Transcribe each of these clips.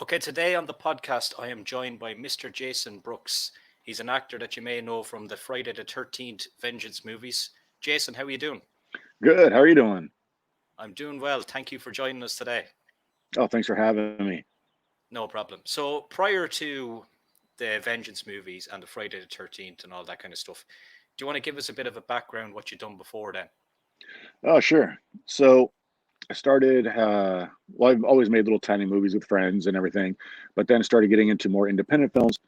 Okay, today on the podcast, I am joined by Mr. Jason Brooks. He's an actor that you may know from the Friday the 13th Vengeance movies. Jason, how are you doing? Good. How are you doing? I'm doing well. Thank you for joining us today. Oh, thanks for having me. No problem. So, prior to the Vengeance movies and the Friday the 13th and all that kind of stuff, do you want to give us a bit of a background what you've done before then? Oh, sure. So I started, well, I've always made little tiny movies with friends and everything, but then started getting into more independent films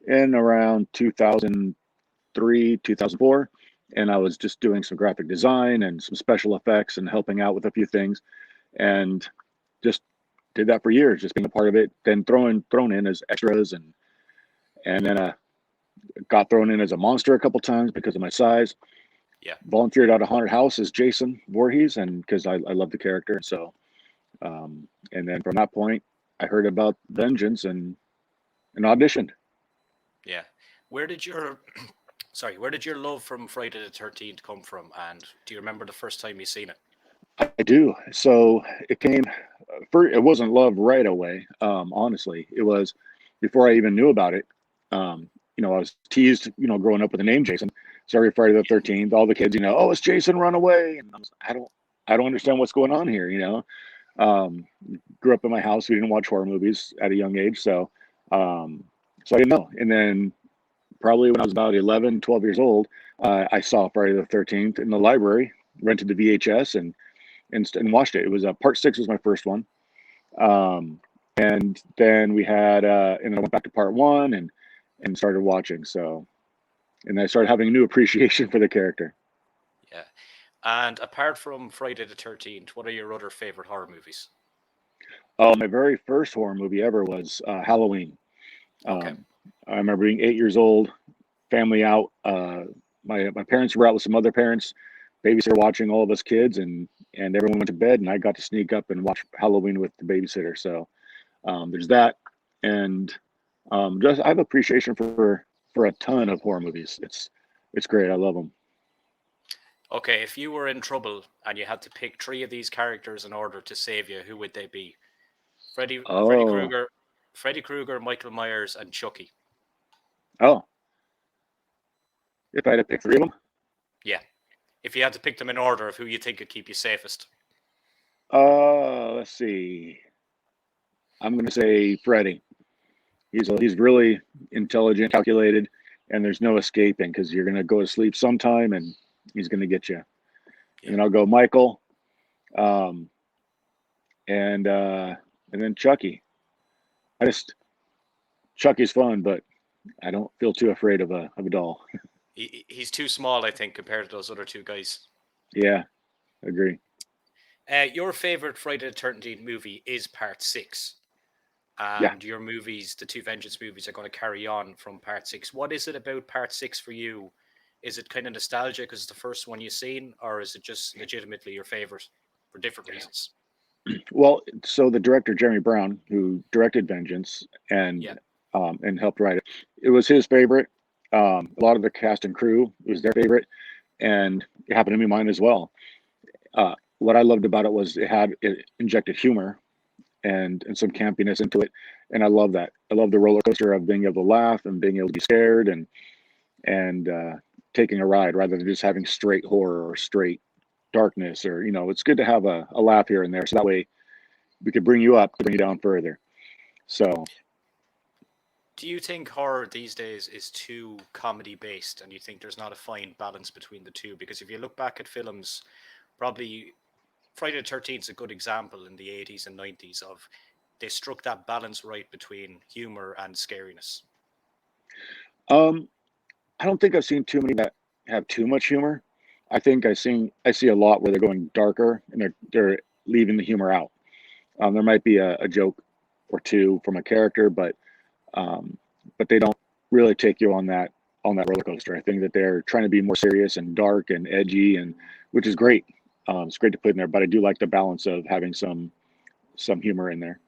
in around 2003, 2004. And I was just doing some graphic design and some special effects and helping out with a few things and just did that for years, just being a part of it, then thrown in as extras and then got thrown in as a monster a couple times because of my size. Yeah. Volunteered at a haunted house as Jason Voorhees, and because I love the character, and then from that point, I heard about Vengeance and auditioned. Yeah. Where did your where did your love from Friday the 13th come from? And do you remember the first time you seen it? I do. So it came. It wasn't love right away. Honestly, it was before I even knew about it. I was teased, growing up with the name Jason. So every Friday the 13th, all the kids, oh, it's Jason, run away. And I don't understand what's going on here. Um, Grew up in my house. We didn't watch horror movies at a young age. Um, so I didn't know. And then probably when I was about 11, 12 years old, I saw Friday the 13th in the library, rented the VHS and watched it. It was part six was my first one. Um, and then and then I went back to part one and started watching. And I started having a new appreciation for the character. Yeah. And apart from Friday the 13th, what are your other favorite horror movies? Oh, my very first horror movie ever was Halloween. Okay. Um, I remember being 8 years old, family out. My parents were out with some other parents, babysitter watching all of us kids, and everyone went to bed, and I got to sneak up and watch Halloween with the babysitter. So there's that, and just I have appreciation for a ton of horror movies. It's great. I love them. Okay, if you were in trouble and you had to pick three of these characters in order to save you, who would they be? Freddy Oh, Krueger, Freddy Krueger, Michael Myers, and Chucky. oh, if I had to pick three of them, Yeah. If you had to pick them in order of who you think would keep you safest. let's see. I'm gonna say Freddy. He's really intelligent, calculated, and there's no escaping because you're gonna go to sleep sometime, and he's gonna get you. And Yeah. then I'll go Michael, um, and uh, and then Chucky. I just Chucky's fun, but I don't feel too afraid of a doll. He's too small, I think, compared to those other two guys. Yeah, agree. Your favorite Friday the 13th movie is part six. Yeah. And your movies, the two Vengeance movies, are going to carry on from part six. What is it about part six for you? Is it kind of nostalgia because it's the first one you've seen, or is it just legitimately your favorite for different reasons? Well, so the director Jeremy Brown, who directed Vengeance Yeah, and helped write it, it was his favorite. A lot of the cast and crew it was their favorite, and it happened to be mine as well. What I loved about it was it injected humor and some campiness into it, and I love that. I love the roller coaster of being able to laugh and being able to be scared and taking a ride rather than just having straight horror or straight darkness or it's good to have a laugh here and there so that way we could bring you up to bring you down further. So do you think horror these days is too comedy based and you think there's not a fine balance between the two? Because if you look back at films, probably Friday the 13th is a good example in the 80s and 90s of they struck that balance right between humor and scariness. um I don't think I've seen too many that have too much humor. I think I see a lot where they're going darker and they're leaving the humor out. There might be a joke or two from a character, um, but they don't really take you on that roller coaster. I think that they're trying to be more serious and dark and edgy, and which is great. It's great to put in there, but I do like the balance of having some humor in there.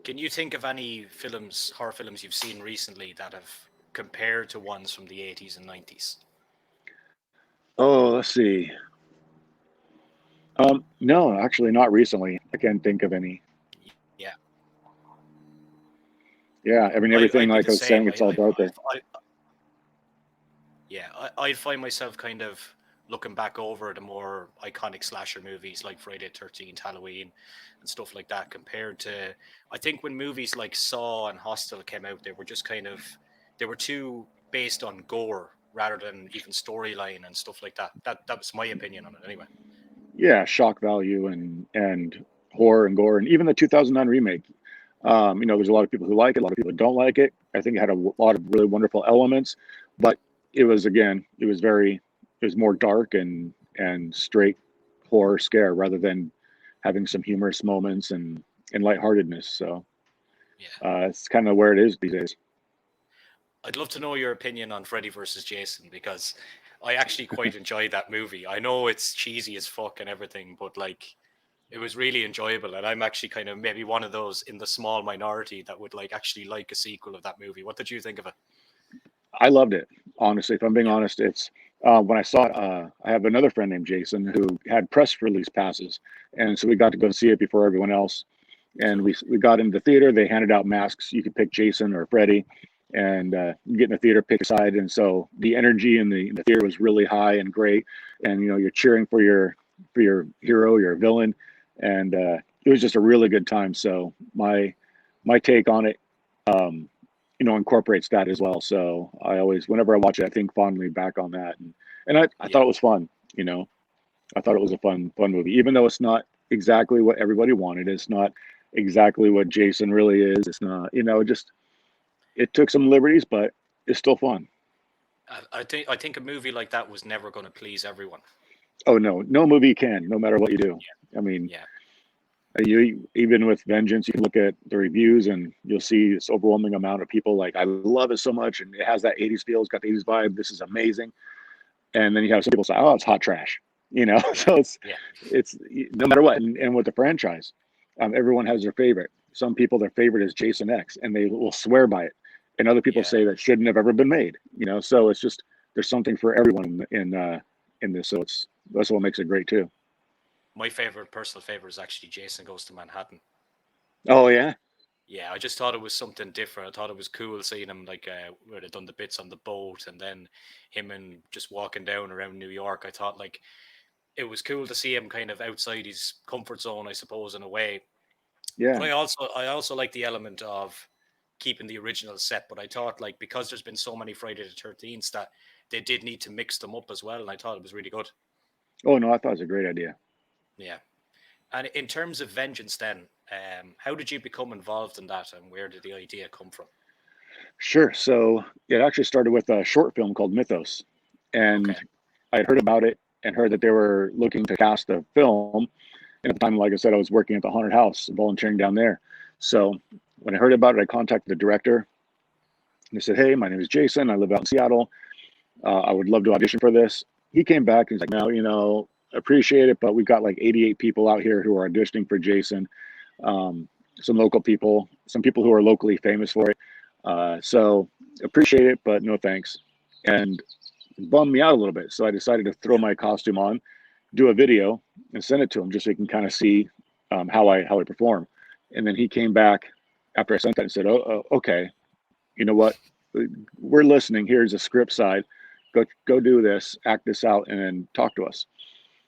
Can you think of any films, horror films you've seen recently that have compared to ones from the 80s and 90s? Oh, let's see. No, actually, not recently. I can't think of any. Yeah, I mean everything I'd be like the I was saying, same. it's all dark there. Yeah, I'd find myself kind of looking back over the more iconic slasher movies like Friday the 13th, Halloween, and stuff like that, compared to, I think when movies like Saw and Hostel came out, they were just kind of, they were too based on gore rather than even storyline and stuff like that. That was my opinion on it anyway. Yeah, shock value and horror and gore, and even the 2009 remake. There's a lot of people who like it, a lot of people who don't like it. I think it had lot of really wonderful elements, but it was again, it was more dark and straight horror scare rather than having some humorous moments and lightheartedness. So Yeah. it's kind of where it is these days. I'd love to know your opinion on Freddy versus Jason because I actually quite enjoyed that movie. I know it's cheesy as fuck and everything, but like it was really enjoyable, and I'm actually kind of maybe one of those in the small minority that would like actually like a sequel of that movie. What did you think of it? I loved it, honestly. If I'm being Yeah, honest, it's when I saw it. I have another friend named Jason who had press release passes, and so we got to go see it before everyone else. And cool. we got into the theater. They handed out masks. You could pick Jason or Freddy, and you get in the theater, pick a side. And so the energy in the theater was really high and great. And you're cheering for your hero, your villain, and it was just a really good time. So my take on it, um, incorporates that as well. So I always, whenever I watch it, I think fondly back on that, and I Yeah, thought it was fun. I thought it was a fun movie, even though it's not exactly what everybody wanted. It's not exactly what Jason really is. It's not, just it took some liberties, but it's still fun. I think a movie like that was never going to please everyone. Oh no, no movie can, no matter what you do. I mean, Yeah, you even with Vengeance, you can look at the reviews and you'll see this overwhelming amount of people like, I love it so much, and it has that '80s feel. It's got the '80s vibe. This is amazing. And then you have some people say, "Oh, it's hot trash," yeah, So yeah, it's no matter what. And with the franchise, everyone has their favorite. Some people, their favorite is Jason X, and they will swear by it. And other people yeah. say that shouldn't have ever been made. So it's just there's something for everyone in this. So that's what makes it great too. My favorite, personal favorite, is actually Jason Goes to Manhattan. Oh yeah, Yeah, I just thought it was something different. I thought it was cool seeing him like where they done the bits on the boat, and then him and just walking down around New York. I thought like it was cool to see him kind of outside his comfort zone, I suppose, in a way. But yeah. I also like the element of keeping the original set. But I thought like because there's been so many Friday the 13th that they did need to mix them up as well, and I thought it was really good. Oh no, I thought it was a great idea. Yeah. And in terms of Vengeance, then, how did you become involved in that, and where did the idea come from? Sure. So it actually started with a short film called Mythos, and Okay. I had heard about it and heard that they were looking to cast a film. And at the time, like I said, I was working at the haunted house, volunteering down there. So when I heard about it, I contacted the director and I said, "Hey, my name is Jason. I live out in Seattle. I would love to audition for this." He came back and he's like, "No, appreciate it, but we've got like 88 people out here who are auditioning for Jason. Um, some local people, some people who are locally famous for it. So appreciate it, but no thanks." And it bummed me out a little bit. So I decided to throw Yeah. my costume on, do a video, and send it to him just so he can kind of see how I perform. And then he came back after I sent that and said, "Oh, okay, you know what? We're listening. Here's a script side. Go do this, act this out, and then talk to us."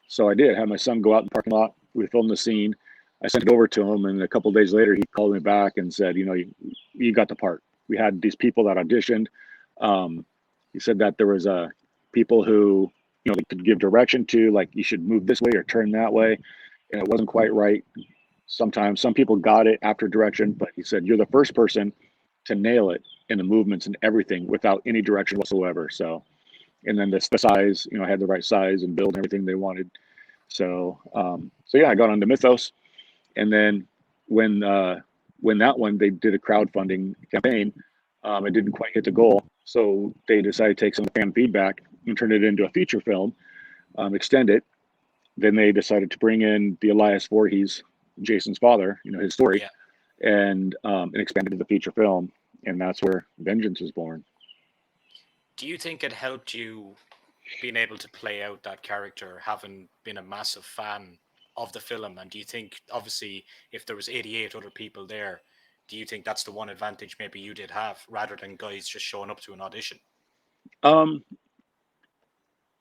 So I did. Had my son go out in the parking lot. We filmed the scene. I sent it over to him, and a couple of days later, he called me back and said, you got the part. We had these people that auditioned. Um, he said that there was people who they could give direction to, like you should move this way or turn that way, and it wasn't quite right. Sometimes some people got it after direction, but he said you're the first person to nail it in the movements and everything without any direction whatsoever. So, and then the size, I had the right size and build and everything they wanted. So yeah, I got onto Mythos, and then when uh, when that one they did a crowdfunding campaign, it didn't quite hit the goal, so they decided to take some fan feedback and turn it into a feature film, extend it. Then they decided to bring in the Elias Voorhees, Jason's father, his story, Yeah. and expand it to the feature film, and that's where Vengeance was born. Do you think it helped you being able to play out that character, having been a massive fan of the film? And do you think, obviously, if there was 88 other people there, Do you think that's the one advantage maybe you did have rather than guys just showing up to an audition? Um,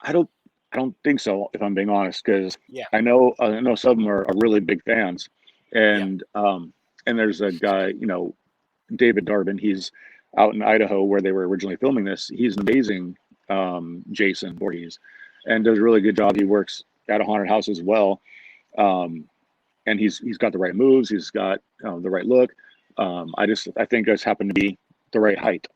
I don't I don't think so, if I'm being honest, because Yeah, I know some of them are really big fans, yeah, and there's a guy, David Darvin. He's out in Idaho where they were originally filming this. He's an amazing Jason Voorhees, and does a really good job. He works at a haunted house as well, um, and he's got the right moves. He's got the right look. I think I just happened to be the right height,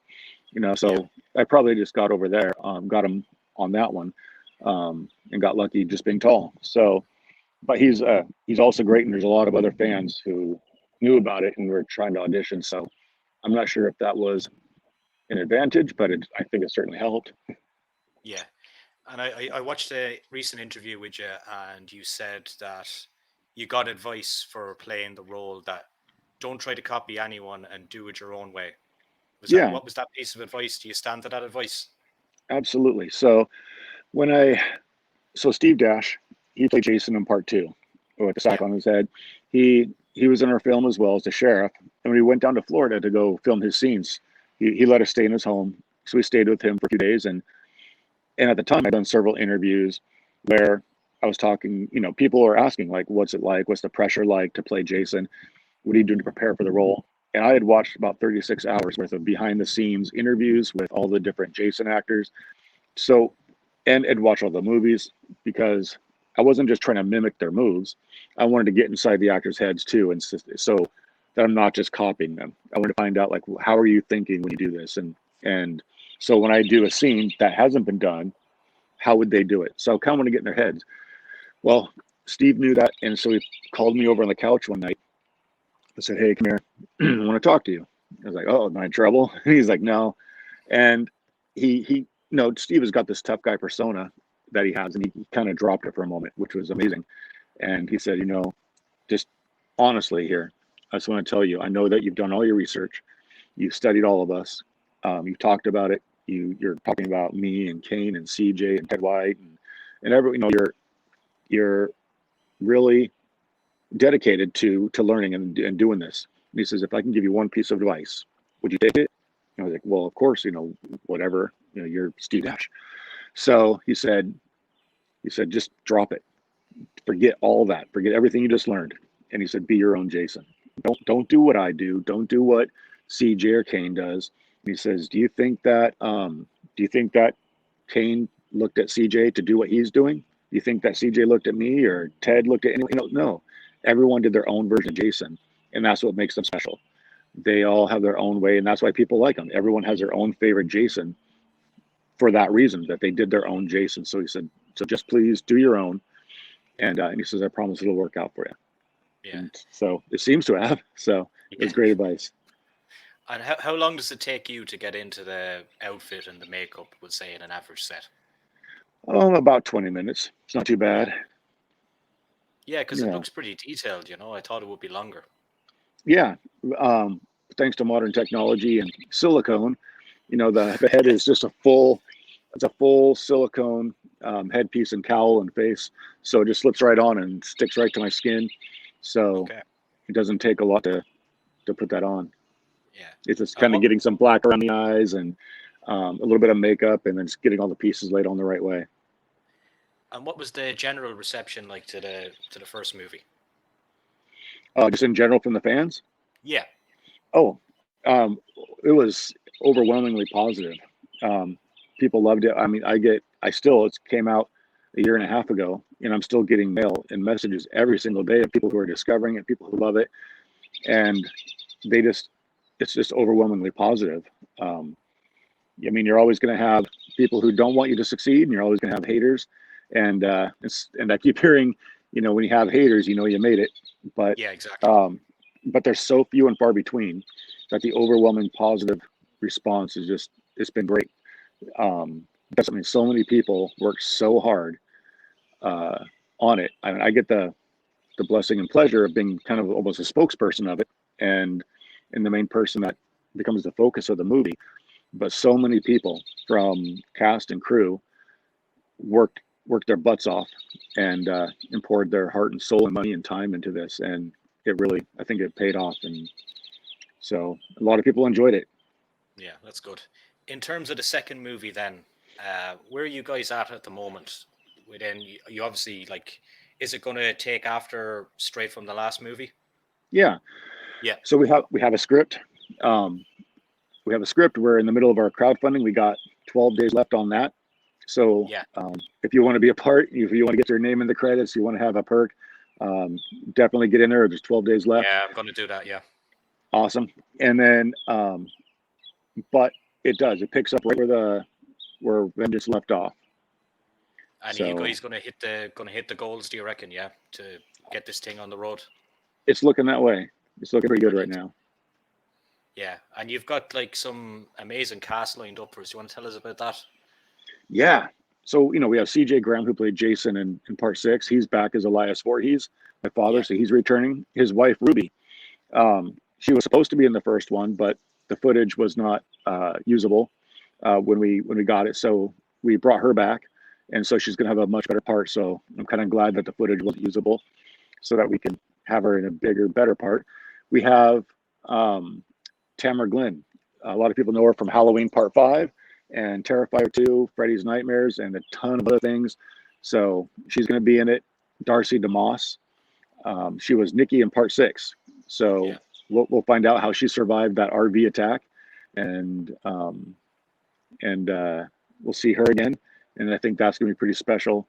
yeah, So I probably just got over there, got him on that one, and got lucky just being tall. So, but he's also great, and there's a lot of other fans who knew about it and were trying to audition. So I'm not sure if that was an advantage, but I think it certainly helped. yeah. And I watched a recent interview with you, and you said that you got advice for playing the role that don't try to copy anyone and do it your own way. Was that Yeah, what was that piece of advice? Do you stand to that advice? absolutely. So when I so Steve Dash, he played Jason in part two with the sack Yeah, on his head. He was in our film as well as the sheriff. And when he went down to Florida to go film his scenes, he let us stay in his home. So we stayed with him for a few days, and at the time I'd done several interviews where I was talking, people were asking like, what's it like? What's the pressure like to play Jason? What do you do to prepare for the role? And I had watched about 36 hours worth of behind the scenes interviews with all the different Jason actors. So, and watch all the movies because I wasn't just trying to mimic their moves. I wanted to get inside the actors' heads too, and so that I'm not just copying them. I want to find out like how are you thinking when you do this, and so when I do a scene that hasn't been done, how would they do it? So I kind of want to get in their heads. Well, Steve knew that, and so he called me over on the couch one night. I said, "Hey, come here. I want to talk to you." I was like, "Oh, am I in trouble?" And he's like, "No." And he Steve has got this tough guy persona that he has, and he kind of dropped it for a moment, which was amazing. And he said, just honestly here, I just want to tell you, I know that you've done all your research, you've studied all of us, you've talked about it, you're talking about me and Kane and CJ and Ted White and every, you're really dedicated to learning and doing this. And he says, if I can give you one piece of advice, would you take it? And I was like, well, of course, whatever, you're Steve Dash. So he said, just drop it. Forget all that. Forget everything you just learned. And he said, be your own Jason. Don't do what I do. Don't do what CJ or Kane does. And he says, do you think that Kane looked at CJ to do what he's doing? Do you think that CJ looked at me or Ted looked at anyone? No. Everyone did their own version of Jason, and that's what makes them special. They all have their own way, and that's why people like them. Everyone has their own favorite Jason for that reason, that they did their own Jason. So he said, so just please do your own. And he says, I promise it'll work out for you. yeah, And so it seems to have. So it yeah. was great advice. And how long does it take you to get into the outfit and the makeup, would say, in an average set? Oh, about 20 minutes. It's not too Yeah. bad. Yeah, because it Yeah. looks pretty detailed, you know. I thought it would be longer. Yeah. Um, Thanks to modern technology and silicone, the head is just it's a full silicone headpiece and cowl and face. So it just slips right on and sticks right to my skin. So Okay. it doesn't take a lot to put that on. Yeah. It's just And kind of what getting some black around the eyes and a little bit of makeup and then just getting all the pieces laid on the right way. and what was the general reception like to the first movie? Just in general from the fans. Yeah. Oh, um, it was overwhelmingly positive. Um, People loved it. I mean, it came out a year and a half ago, and I'm still getting mail and messages every single day of people who are discovering it, people who love it, and they just, it's just overwhelmingly positive. Um, I mean, you're always going to have people who don't want you to succeed, and you're always going to have haters. And I keep hearing, when you have haters, you made it. But Yeah, exactly. um, but there's so few and far between that the overwhelming positive response is just it's been great. Because I mean, so many people work so hard uh, on it. I mean, I get the blessing and pleasure of being kind of almost a spokesperson of it, and the main person that becomes the focus of the movie. But so many people from cast and crew worked their butts off and poured their heart and soul and money and time into this, and it really, I think it paid off, and So a lot of people enjoyed it. Yeah, that's good. In terms of the second movie, then, where are you guys at the moment? Within you obviously like, is it going to take after straight from the last movie? Yeah. Yeah, So we have a script. Um, we have a script. We're in the middle of our crowdfunding. We got 12 days left on that. So yeah, if you want to be a part, if you want to get your name in the credits, you want to have a perk, um, definitely get in there. There's 12 days left. yeah. I'm going to do that. Yeah, Awesome. And then, but it does. It picks up right where Vengeance left off. and are you So guys going to hit the goals? Do you reckon? Yeah, to get this thing on the road. it's looking that way. It's looking pretty good right Brilliant. now. Yeah, and you've got like some amazing cast lined up for us. You want to tell us about that? Yeah. So, we have CJ Graham, who played Jason in part six. He's back as Elias Voorhees, my father. Yeah, So he's returning. His wife, Ruby, she was supposed to be in the first one, but the footage was not usable when we got it. So we brought her back. And so she's going to have a much better part. So I'm kind of glad that the footage wasn't usable so that we can have her in a bigger, better part. We have Tamara Glenn. A lot of people know her from Halloween Part 5 and Terrifier 2, Freddy's Nightmares, and a ton of other things. So she's going to be in it. Darcy DeMoss. She was Nikki in Part 6. So yeah, we'll find out how she survived that RV attack. And we'll see her again. And I think that's going to be pretty special.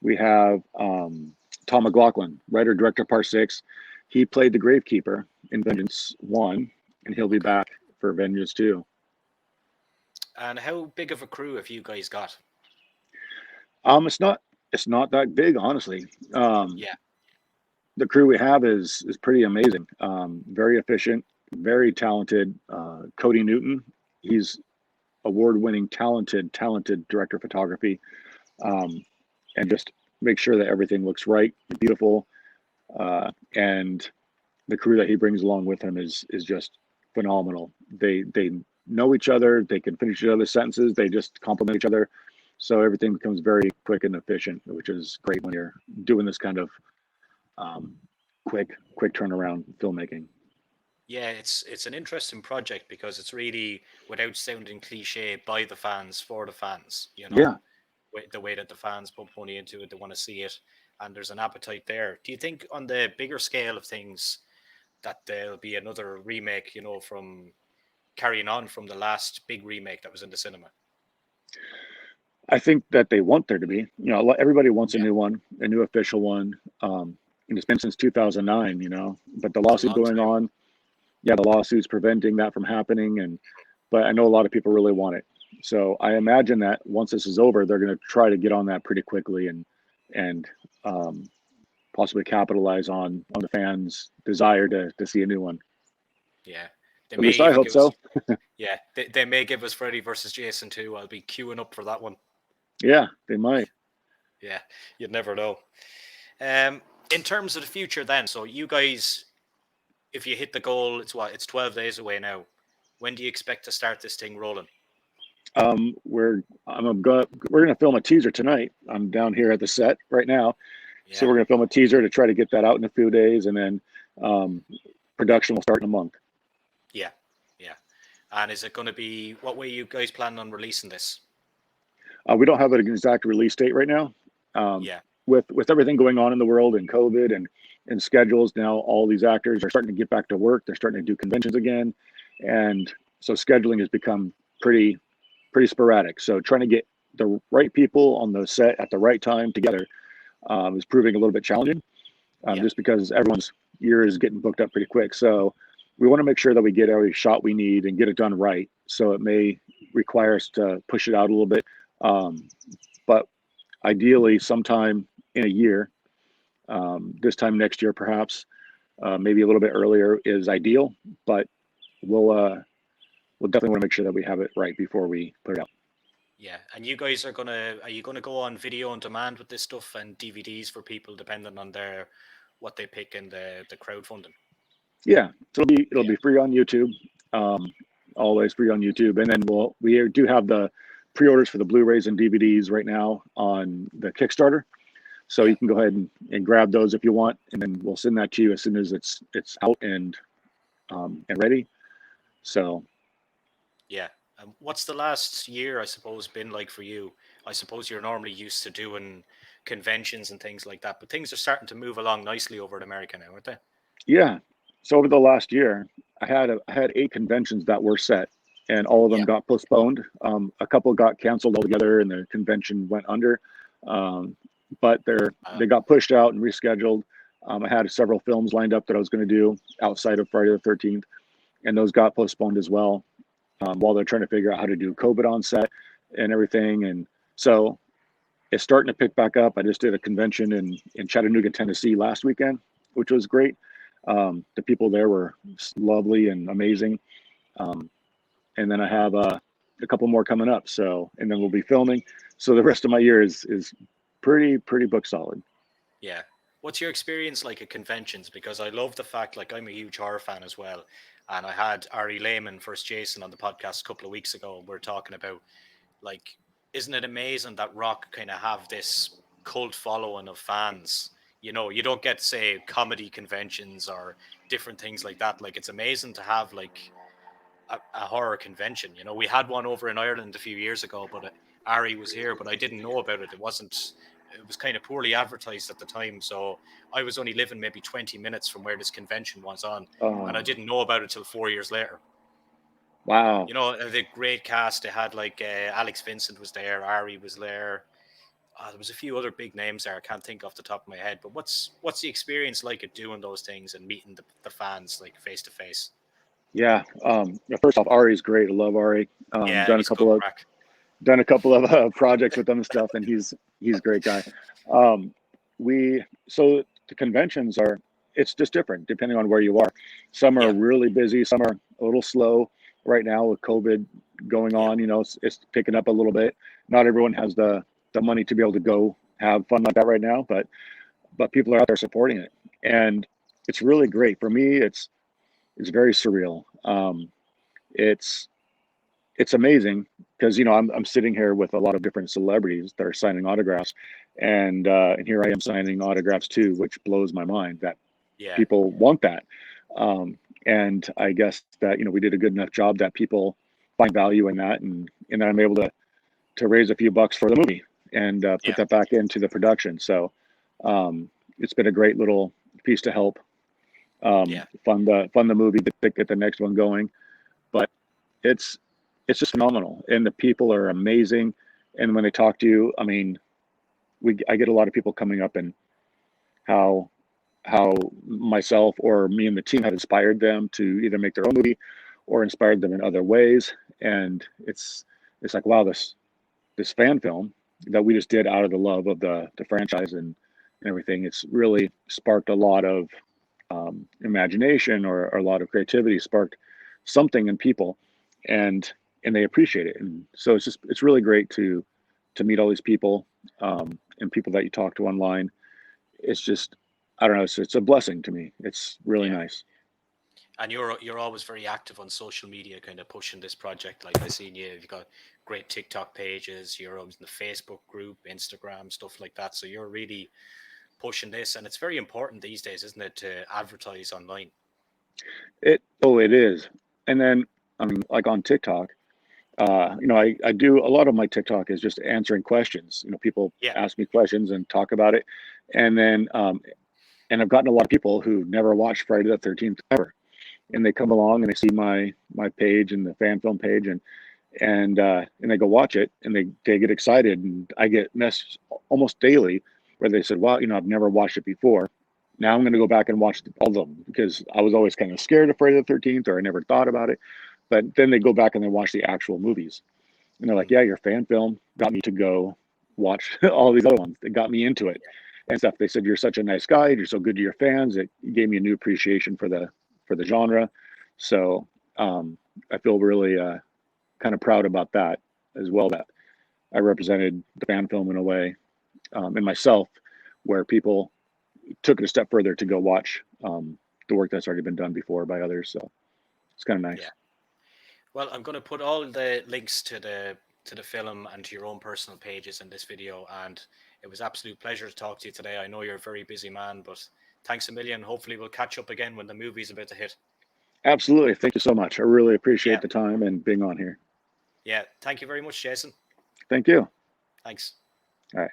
We have Tom McLaughlin, writer, director, Part 6. He played the Gravekeeper in Vengeance 1, and he'll be okay. back for Vengeance 2. And how big of a crew have you guys got? It's not that big, honestly. Yeah, The crew we have is pretty amazing. Very efficient, very talented. Cody Newton, he's award-winning, talented director of photography, um, and just make sure that everything looks right, beautiful, and the crew that he brings along with him is just phenomenal. They know each other. They can finish each other's sentences. They just complement each other. So everything becomes very quick and efficient, which is great when you're doing this kind of um, quick turnaround filmmaking. yeah. It's an interesting project because it's really, without sounding cliche, by the fans for the fans. Yeah, The way that the fans put money into it, they want to see it, and there's an appetite there. Do you think on the bigger scale of things that there'll be another remake? From carrying on from the last big remake that was in the cinema. I think that they want there to be. Everybody wants a Yeah, new one, a new official one. And it's been since 2009. But the it's a lawsuit long going time. on, yeah, the lawsuit's preventing that from happening. But I know a lot of people really want it. So I imagine that once this is over, they're going to try to get on that pretty quickly and um, possibly capitalize on the fans' desire to see a new one. Yeah, they At may least I even hope give us. so. Yeah, they may give us Freddy versus Jason too. I'll be queuing up for that one. Yeah, they might. Yeah, you'd never know. Um, in terms of the future, then, so you guys, if you hit the goal, it's 12 days away now. When do you expect to start this thing rolling? We're gonna film a teaser tonight. I'm down here at the set right now, so Yeah, we're gonna film a teaser to try to get that out in a few days, and then um, production will start in a month. yeah, yeah. And is it going to be what way you guys planning on releasing this? We don't have an exact release date right now. Um, Yeah, with everything going on in the world and COVID and schedules, now all these actors are starting to get back to work. They're starting to do conventions again, and so scheduling has become pretty sporadic. So trying to get the right people on the set at the right time together is proving a little bit challenging, yeah, just because everyone's year is getting booked up pretty quick. So we want to make sure that we get every shot we need and get it done right. So it may require us to push it out a little bit, um, but ideally sometime in a year, this time next year perhaps, maybe a little bit earlier is ideal. But we'll definitely want to make sure that we have it right before we put it out. yeah. And you guys are you gonna go on video on demand with this stuff and DVDs for people depending on their what they pick in the crowdfunding? Yeah, so it'll Yeah, be free on YouTube, um, always free on YouTube, and then we do have the pre-orders for the Blu-rays and DVDs right now on the Kickstarter. So yeah, you can go ahead and grab those if you want, and then we'll send that to you as soon as it's out and ready. So Yeah. What's the last year, I suppose, been like for you? I suppose you're normally used to doing conventions and things like that, but things are starting to move along nicely over in America now, aren't they? yeah, so over the last year, I had 8 conventions that were set, and all of them Yeah. got postponed. A couple got canceled altogether, and the convention went under. Um, but Uh, they got pushed out and rescheduled. I had several films lined up that I was going to do outside of Friday the 13th, and those got postponed as well. While they're trying to figure out how to do COVID on set and everything, and so it's starting to pick back up. I just did a convention in Chattanooga, Tennessee last weekend, which was great. The people there were lovely and amazing. Um, and then I have a couple more coming up. So, and then we'll be filming. So the rest of my year is pretty book solid. yeah. What's your experience like at conventions? Because I love the fact, like, I'm a huge horror fan as well. And I had Ari Lehman, first Jason, on the podcast a couple of weeks ago. And we are talking about, like, isn't it amazing that Rock kind of have this cult following of fans? You know, you don't get, say, comedy conventions or different things like that. Like, it's amazing to have, like, a horror convention. You know, we had one over in Ireland a few years ago, but Ari was here, but I didn't know about it. It wasn't. It was kind of poorly advertised at the time, so I was only living maybe 20 minutes from where this convention was on, and I Oh, didn't know about it till 4 years later. wow. You know, the great cast. They had like Alex Vincent was there, Ari was there. There was a few other big names there. I can't think off the top of my head. But what's the experience like at doing those things and meeting the fans like face to face? Yeah. First off, Ari's great. I love Ari. Yeah, he's good crack. Done a couple of projects with him and stuff, and he's a great guy. Um, we so the conventions are it's just different depending on where you are. Some are Yeah, really busy, some are a little slow right now with COVID going yeah, on. You know, it's picking up a little bit. Not everyone has the money to be able to go have fun like that right now, but people are out there supporting it, and it's really great. For me, it's very surreal. It's it's amazing because I'm sitting here with a lot of different celebrities that are signing autographs, and here I am signing autographs too, which blows my mind that yeah, people want that. And I guess that we did a good enough job that people find value in that, and then I'm able to raise a few bucks for the movie and put yeah, that back into the production. So um, it's been a great little piece to help yeah, fund the movie to get the next one going. But it's it's just phenomenal, and the people are amazing. And when they talk to you, I mean, I get a lot of people coming up and how how myself or me and the team have inspired them to either make their own movie or inspired them in other ways. And it's like, wow, this fan film that we just did out of the love of the franchise and everything. It's really sparked a lot of imagination or a lot of creativity, sparked something in people, and and they appreciate it. And so it's really great to meet all these people, and people that you talk to online. It's just, I don't know, it's a blessing to me. It's really yeah. nice. And you're always very active on social media, kind of pushing this project. Like I seen you, you've got great TikTok pages. You're always in the Facebook group, Instagram, stuff like that. So you're really pushing this, and it's very important these days, isn't it, to advertise online? It is. And then I mean, like on TikTok, I do a lot of my TikTok is just answering questions. People Yeah, ask me questions and talk about it, and then and I've gotten a lot of people who never watched Friday the 13th ever, and they come along and they see my page and the fan film page, and they go watch it, and they get excited, and I get messages almost daily where they said, "Wow, I've never watched it before. Now I'm going to go back and watch all of them because I was always kind of scared of Friday the 13th, or I never thought about it." But then they go back and they watch the actual movies, and they're like, mm, "Yeah, your fan film got me to go watch all these other ones. It got me into it and stuff." They said, "You're such a nice guy. You're so good to your fans. It gave me a new appreciation for the genre." So I feel really kind of proud about that as well. That I represented the fan film in a way, and myself, where people took it a step further to go watch the work that's already been done before by others. So it's kind of yeah. nice. Well, I'm going to put all the links to the film and to your own personal pages in this video. And it was absolute pleasure to talk to you today. I know you're a very busy man, but thanks a million. Hopefully, we'll catch up again when the movie's about to hit. Absolutely. Thank you so much. I really appreciate Yeah, the time and being on here. yeah. Thank you very much, Jason. Thank you. Thanks. All right.